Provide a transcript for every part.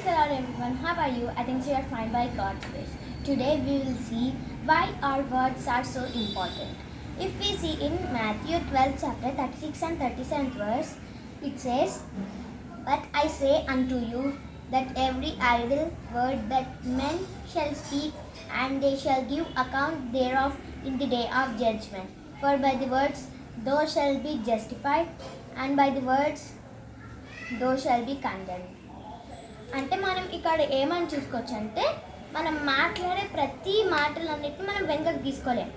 Thanks a lot everyone. How are you? I think you are fine by God's grace. Today we will see why our words are so important. If we see in Matthew 12 chapter 36 and 37th verse, it says, "But I say unto you that every idle word that men shall speak, and they shall give account thereof in the day of judgment. For by the words thou shalt be justified, and by the words thou shalt be condemned." అంటే మనం ఇక్కడ ఏమని చూసుకోవచ్చు అంటే మనం మాట్లాడే ప్రతి మాటలన్నిటిని మనం వెనకకు తీసుకోలేం.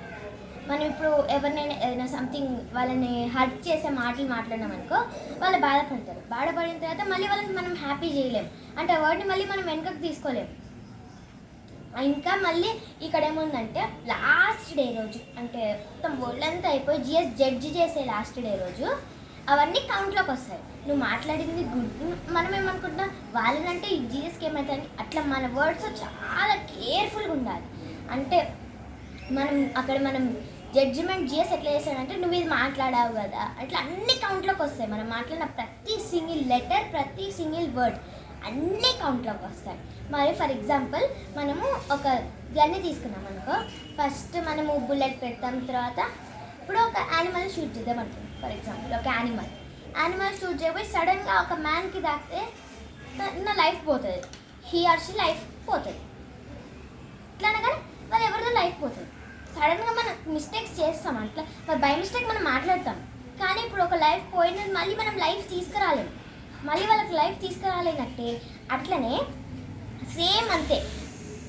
మనం ఇప్పుడు ఎవరినైనా ఏదైనా సంథింగ్ వాళ్ళని హర్ట్ చేసే మాటలు మాట్లాడినాం అనుకో, వాళ్ళు బాధపడతారు. బాధపడిన తర్వాత మళ్ళీ వాళ్ళని మనం హ్యాపీ చేయలేం. అంటే ఆ వర్డ్ని మళ్ళీ మనం వెనకకు తీసుకోలేం. ఇంకా మళ్ళీ ఇక్కడ ఏముందంటే లాస్ట్ డే రోజు, అంటే మొత్తం ఒళ్ళంతా అయిపోయి జిఎస్ జడ్జి చేసే లాస్ట్ డే రోజు అవన్నీ కౌంట్లోకి వస్తాయి. నువ్వు మాట్లాడింది గుడ్, మనం ఏమనుకుంటున్నాం వాళ్ళనంటే జీఎస్కి ఏమవుతుంది, అట్లా మన వర్డ్స్ చాలా కేర్ఫుల్గా ఉండాలి. అంటే మనం జడ్జిమెంట్ జిఎస్ ఎట్లా చేస్తాడంటే నువ్వు ఇది మాట్లాడావు కదా, అట్లా అన్ని కౌంట్లోకి వస్తాయి. మనం మాట్లాడిన ప్రతి సింగిల్ లెటర్, ప్రతి సింగిల్ వర్డ్ అన్ని కౌంట్లోకి వస్తాయి. మరి ఫర్ ఎగ్జాంపుల్ మనము ఒక గన్ని తీసుకున్నాం అనుకో, ఫస్ట్ మనము బుల్లెట్ పెడతాం, తర్వాత ఇప్పుడు ఒక యానిమల్ షూట్ చేద్దాం అనుకో. ఫర్ ఎగ్జాంపుల్ ఒక యానిమల్ షూట్ చేయబోయి సడన్గా ఒక మ్యాన్కి తాకితే నా లైఫ్ పోతుంది, హీ ఆర్ షీ లైఫ్ పోతుంది. ఇట్లానే కానీ వాళ్ళు ఎవరిదో లైఫ్ పోతుంది. సడన్గా మనం మిస్టేక్స్ చేస్తాం, అట్లా మరి బై మిస్టేక్ మనం మాట్లాడతాం. కానీ ఇప్పుడు ఒక లైఫ్ పోయినది మళ్ళీ మనం లైఫ్ తీసుకురాలేము, మళ్ళీ వాళ్ళకి లైఫ్ తీసుకురాలేనట్టే. అట్లనే సేమ్ అంతే,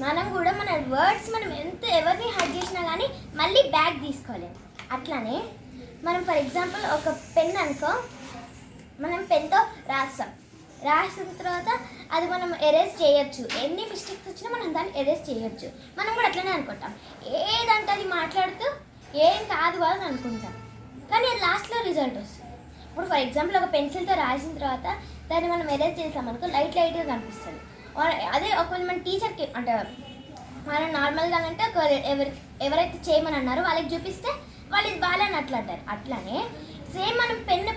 మనం కూడా మన వర్డ్స్ మనం ఎంత ఎవరిని హర్ట్ చేసినా కానీ మళ్ళీ బ్యాక్ తీసుకోలేము. అట్లానే మనం ఫర్ ఎగ్జాంపుల్ ఒక పెన్ అనుకో, మనం పెన్తో రాసిన తర్వాత అది మనం ఎరేజ్ చేయొచ్చు. ఎన్ని మిస్టేక్స్ వచ్చినా మనం దాన్ని ఎరేజ్ చేయొచ్చు. మనం కూడా అట్లనే అనుకుంటాం, ఏదంటే అది మాట్లాడుతూ ఏం కాదు అని అనుకుంటాం, కానీ అది లాస్ట్లో రిజల్ట్ వస్తుంది. ఇప్పుడు ఫర్ ఎగ్జాంపుల్ ఒక పెన్సిల్తో రాసిన తర్వాత దాన్ని మనం ఎరేజ్ చేసామనుకో లైట్గా కనిపిస్తుంది. అదే ఒకవేళ మన టీచర్కి అంటే మనం నార్మల్గా అంటే ఎవరైతే చేయమని అన్నారో వాళ్ళకి చూపిస్తే వాళ్ళు ఇది బాగాలని అట్లా అంటారు. అట్లానే సేమ్ మనం పెన్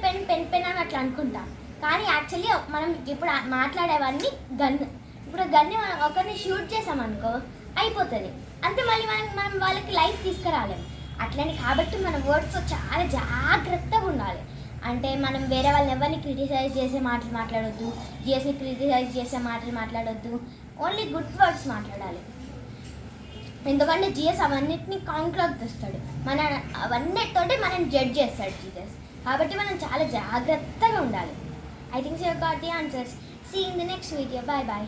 అని అట్లా అనుకుంటాం, కానీ యాక్చువల్లీ మనం ఇప్పుడు మాట్లాడేవన్నీ ఇప్పుడు గన్ని మనం ఒకరిని షూట్ చేసామనుకో అయిపోతుంది అంతే, మళ్ళీ మనం వాళ్ళకి లైఫ్ తీసుకురాలేము. అట్లని కాబట్టి మన వర్డ్స్ చాలా జాగ్రత్తగా ఉండాలి. అంటే మనం వేరే వాళ్ళని ఎవరిని క్రిటిసైజ్ చేసే మాటలు మాట్లాడొద్దు, జిఎస్ని క్రిటిసైజ్ చేసే మాటలు మాట్లాడొద్దు, ఓన్లీ గుడ్ వర్డ్స్ మాట్లాడాలి. ఎందుకంటే జిఎస్ అవన్నిటిని కౌంట్లోకి తెస్తాడు, అవన్నిటితోటి మనం జడ్జ్ చేస్తాడు జిఎస్. కాబట్టి మనం చాలా జాగ్రత్తగా ఉండాలి. I think you got the answers. See in the next video. Bye bye.